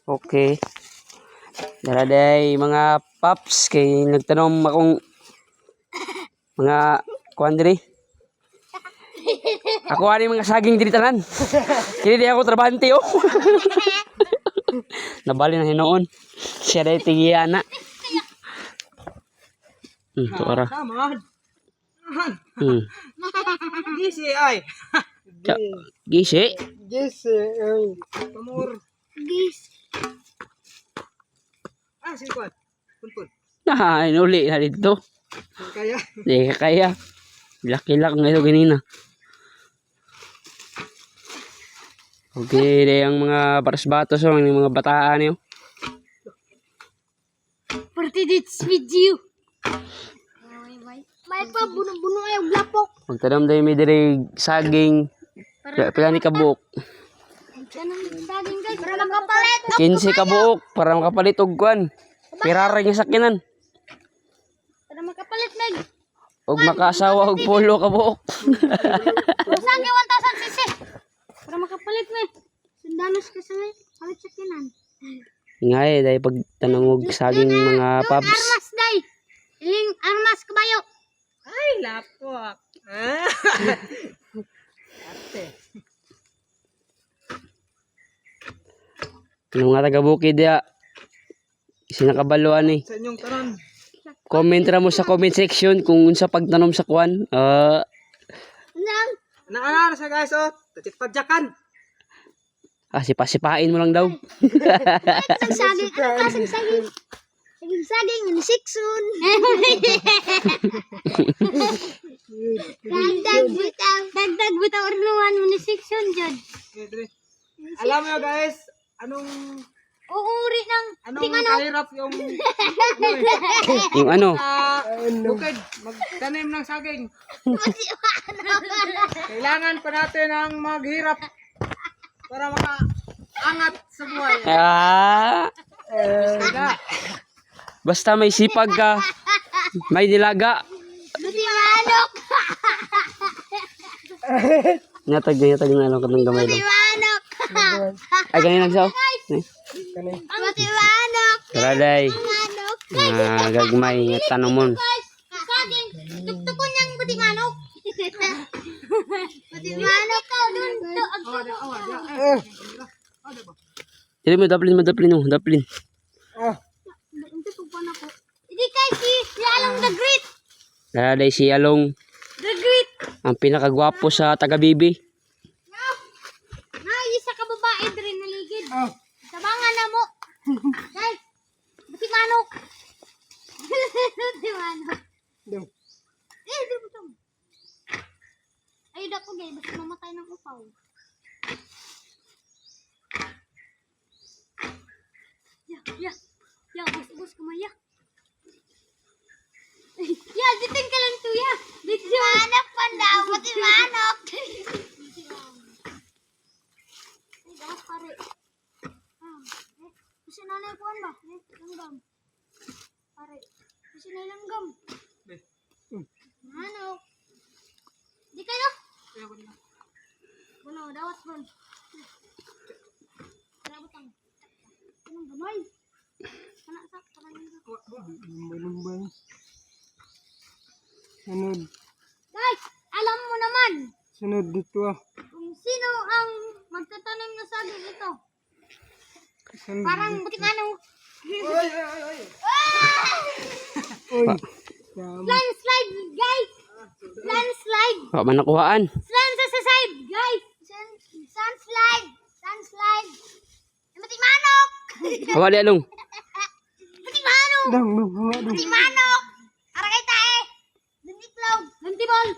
Okay. Daraday mga paps kay nagtanom akong mga kuan diri. Ako ani mga saging diri tanan. Kini di ako trabahante oh. Nabali na hinoon. Siya day tigiyana. Tuara. Gisi ay. Gisi. Gisi ay. Pamor. Gis. Sikot. Punpun. Nah, inuli na dito. Kaya. Di kaya. Laki-lak nga ito ganina. Okay, day ang mga paras-batos oh, yung mga bataan yun. Party this video. May pa buno-buno ay glapok. Magtanong day may diri saging. Pila ni kabuok. Kanang saging guys para makapalit. 15 kabuok para makapalit og kuan. Pirara niya sakinan. Para makapalit meg. Og makaasawa og polo kabuok. Saging 1,000 cc. Para makapalit me. Sundanos ka sa may palit sakinan. Ngay day pagtanong og saging mga pubs. Armas day. Iling armas kabayo. Ay, lapok. Ate. Ano nga taga bukid ya. Sinakabaluan eh. Sa inyong tanan. Comment ra mo sa comment section kung unsa pagtanom sa kuan. Nang Naalala sa guys oh. Tatik-tadyakan. Sipa-sipain mo lang daw. saging ano klaseng saging? Saging ni siksun. Dagdag bitaw ornuan mo ni siksun jud. Alam mo guys, anong Uuri ng kahirap yung Yung ano? bukid, magtanim ng saging. Kailangan pa natin ang maghirap para makaangat sa buhay. Sila. Basta may sipag ka, may nilaga. Buti manok. Nyatag na lang katong gamay Buti daw. manok. Ay, ganyan lang siya. Buti manok. Taraday. Manok. Gagmay nga tanomon. Saging. Tuktukon yang buti manok. Buti manok ka dun. Dili mo daplin oh, daplin. Hindi kay si Along the Great. Taraday si Along, The Great. ang pinakagwapo sa taga-bibi. Isa ka babae diri naligid. Tabangan na mo. Guys, buti manok. Buti manok. Daw. Di buto. Ayun ako guys, basta mamatay ng upaw. Ya, bos kumaya. Ya, diting ka lang to ya. Buti manok pandaw, buti manok. Gawas pare. Kasi nanay ko ba? Langgam. Pare. Kasi nanay langgam. Manok. Di kayo? Buno, dawas bon. Rabutang. Anong gamay? Kana sa Lumbay. Sunod. Guys, alam mo naman Sunod dito kung sino ang magtatanim ng saging ito. Parang buti manok. Uy. Landslide, guys. Landslide. Pa man nakuhaan. Slide sa side, guys. Sunslide. Sunslide. Buti manok. Hawa di Along. Buti manok. Dang. Buti manok. Arakay tae. Duntiklog. Duntibol.